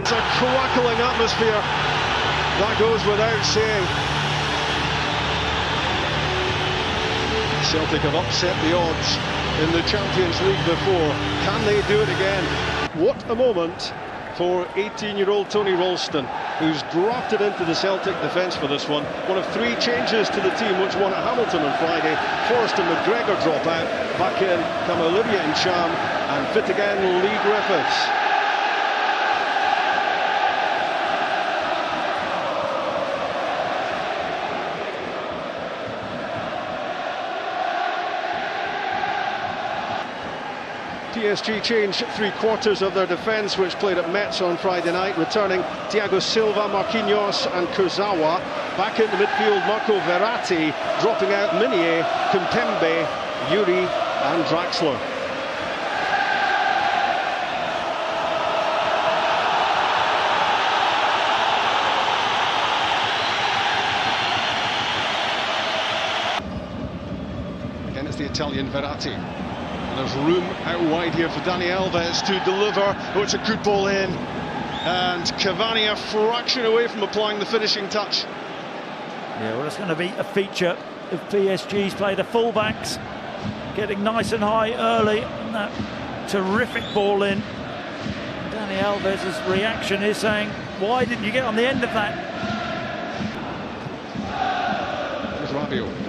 It's a crackling atmosphere, that goes without saying. Celtic have upset the odds in the Champions League before. Can they do it again? What a moment for 18-year-old Tony Ralston, who's drafted into the Celtic defence for this one. One of three changes to the team which won at Hamilton on Friday. Forrest and McGregor drop out. Back in come Olivia and Cham, and fit again Lee Griffiths. PSG changed three-quarters of their defence, which played at Metz on Friday night, returning Thiago Silva, Marquinhos and Kurzawa. Back in the midfield, Marco Verratti, dropping out Meunier, Kimpembe, Yuri and Draxler. Again, it's the Italian Verratti. There's room out wide here for Dani Alves to deliver. Oh, it's a good ball in. And Cavani a fraction away from applying the finishing touch. Yeah, well, it's going to be a feature of PSG's play. The fullbacks getting nice and high early. And that terrific ball in. Dani Alves' reaction is saying, why didn't you get on the end of that? There's Rabiot.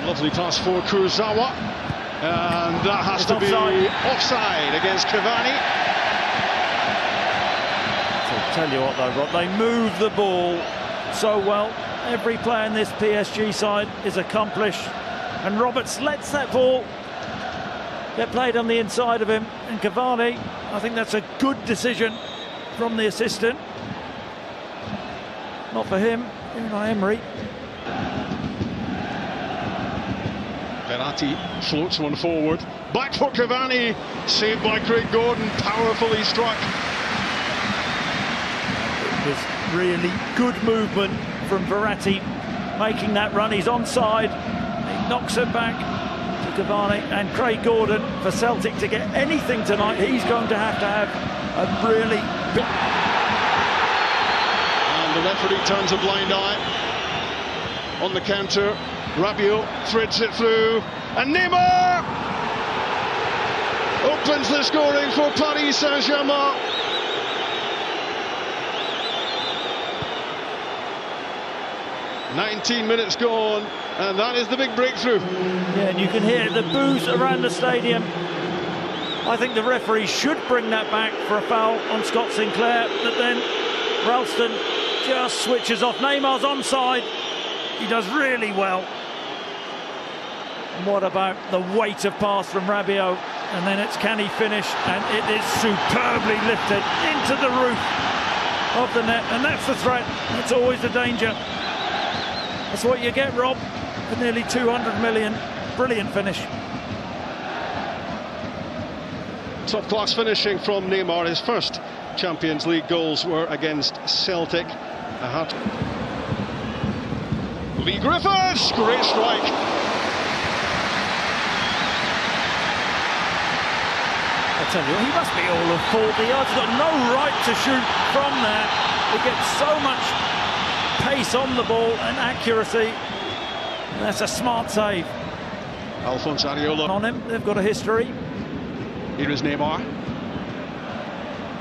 Lovely pass for Kurzawa, and that has to be offside against Cavani. So I'll tell you what though, Rod, they move the ball so well. Every player in this PSG side is accomplished, and Roberts lets that ball get played on the inside of him, and Cavani, I think that's a good decision from the assistant. Not for him, Unai Emery. Verratti floats one forward, back for Cavani, saved by Craig Gordon, powerfully struck. It was really good movement from Verratti, making that run. He's onside, he knocks it back to Cavani, and Craig Gordon, for Celtic to get anything tonight, he's going to have a really big... And the referee turns a blind eye on the counter. Rabiot threads it through, and Neymar opens the scoring for Paris Saint-Germain. "19 minutes gone, and that is the big breakthrough." Yeah, and you can hear the boos around the stadium. I think the referee should bring that back for a foul on Scott Sinclair, but then Ralston just switches off. Neymar's onside. He does really well. And what about the weight of pass from Rabiot? And then it's can he finish? And it is superbly lifted into the roof of the net. And that's the threat. That's always the danger. That's what you get, Rob, for nearly 200 million. Brilliant finish. Top-class finishing from Neymar. His first Champions League goals were against Celtic. Lee Griffiths, great strike. I tell you, he must be all of 40 yards. He's got no right to shoot from there. He gets so much pace on the ball and accuracy. And that's a smart save. Alphonse Areola on him. They've got a history. Here is Neymar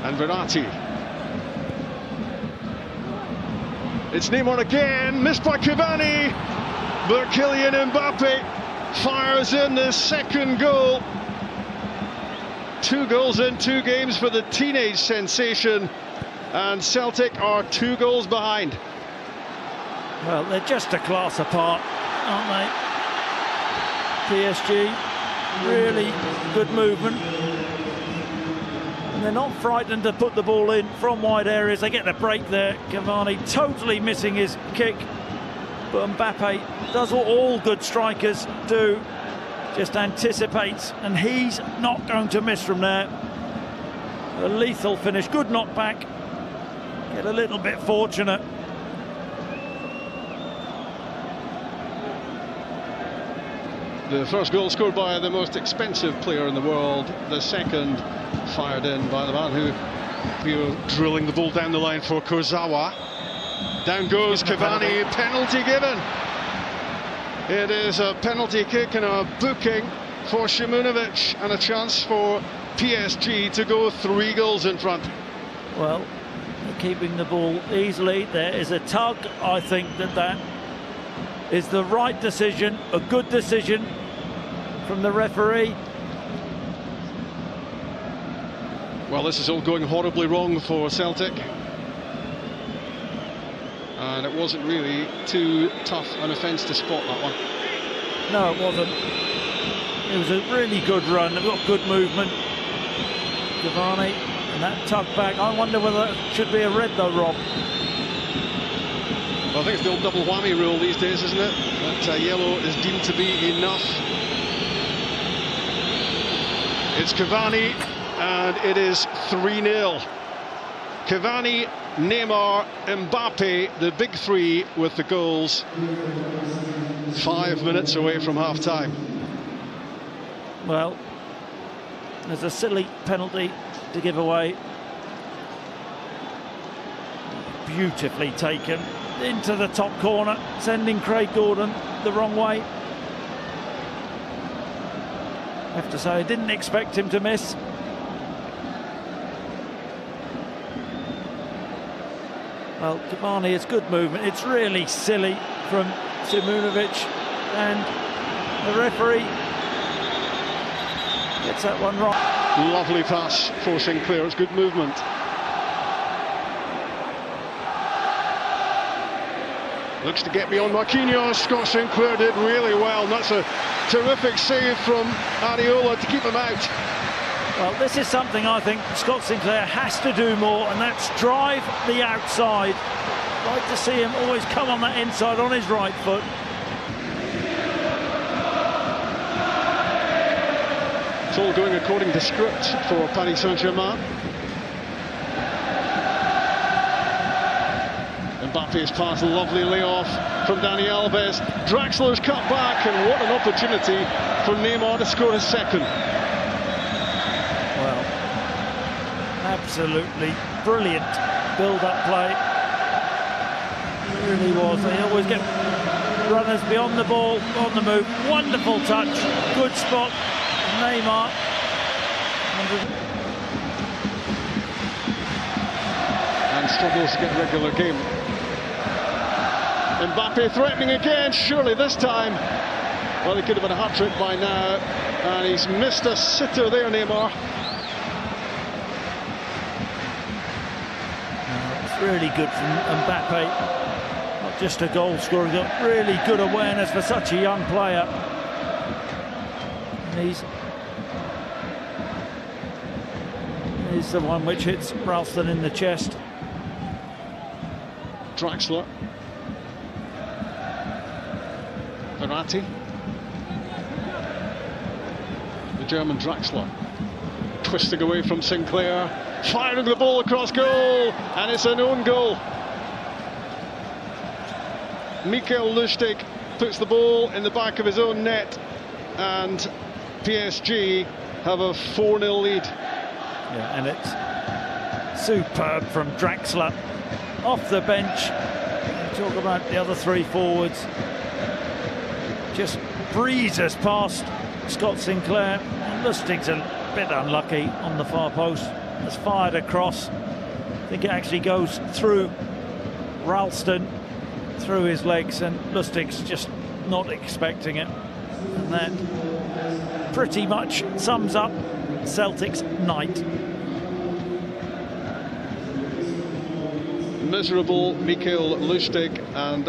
and Verratti. It's Neymar again, missed by Cavani, but Kylian Mbappe fires in the second goal. 2 goals in 2 games for the teenage sensation, and Celtic are 2 goals behind. Well, they're just a class apart, aren't they? PSG, really good movement. And they're not frightened to put the ball in from wide areas. They get the break there. Cavani totally missing his kick. But Mbappe does what all good strikers do. Just anticipates, and he's not going to miss from there. A lethal finish, good knockback. Get a little bit fortunate. The first goal scored by the most expensive player in the world. The second fired in by the man who drilling the ball down the line for Kurzawa. Down goes Cavani, penalty given. It is a penalty kick and a booking for Šimunović, and a chance for PSG to go 3 goals in front. Well, they're keeping the ball easily. There is a tug. I think that is the right decision, a good decision from the referee. Well, this is all going horribly wrong for Celtic. And it wasn't really too tough an offence to spot that one. No, it wasn't. It was a really good run. They've got good movement. Cavani, and that tug back. I wonder whether it should be a red though, Rob. Well, I think it's the old double whammy rule these days, isn't it? That yellow is deemed to be enough. It's Cavani, and it is 3-0. Cavani, Neymar, Mbappe, the big three with the goals. 5 minutes away from half-time. Well, there's a silly penalty to give away. Beautifully taken into the top corner, sending Craig Gordon the wrong way. I have to say, I didn't expect him to miss. Well, Cavani, it's good movement. It's really silly from Šimunović, and the referee gets that one wrong. Lovely pass for Sinclair. It's good movement. Looks to get beyond Marquinhos. Scott Sinclair did really well. And that's a terrific save from Areola to keep him out. Well, this is something I think Scott Sinclair has to do more, and that's drive the outside. I'd like to see him always come on that inside on his right foot. It's all going according to script for Paris Saint-Germain. Mbappe's pass, a lovely layoff from Dani Alves. Draxler's cut back, and what an opportunity for Neymar to score his second. Well, absolutely brilliant build-up play. It really was. They always get runners beyond the ball, on the move. Wonderful touch, good spot. Neymar. And struggles to get a regular game. Mbappe threatening again, surely this time. Well, he could have had a hat-trick by now. And he's missed a sitter there, Neymar. It's really good from Mbappe. Not just a goal scorer, he's got really good awareness for such a young player. And he's the one which hits Ralston in the chest. Draxler. Verratti. The German Draxler. Twisting away from Sinclair. Firing the ball across goal. And it's an own goal. Mikel Lustig puts the ball in the back of his own net. And PSG have a 4-0 lead. Yeah, and it's superb from Draxler off the bench. Talk about the other 3 forwards. Just breezes past Scott Sinclair. And Lustig's a bit unlucky on the far post. It's fired across. I think it actually goes through Ralston, through his legs, and Lustig's just not expecting it. And that pretty much sums up Celtic's night. Miserable Mikel Lustig, and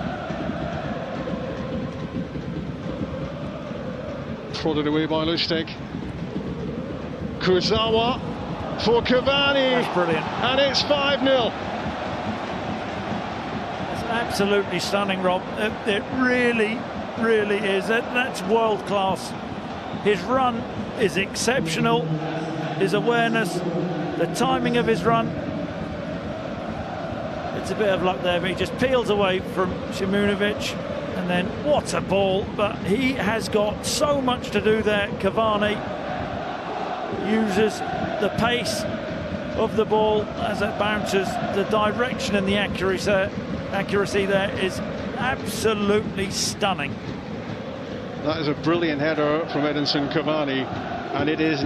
prodded away by Lustig. Kurzawa for Cavani. That's brilliant. And it's 5-0. It's absolutely stunning, Rob. It really, really is. That's world class. His run is exceptional. His awareness, the timing of his run. It's a bit of luck there, but he just peels away from Šimunović. And then what a ball, but he has got so much to do there. Cavani uses the pace of the ball as it bounces. The direction and the accuracy there is absolutely stunning. That is a brilliant header from Edinson Cavani, and it is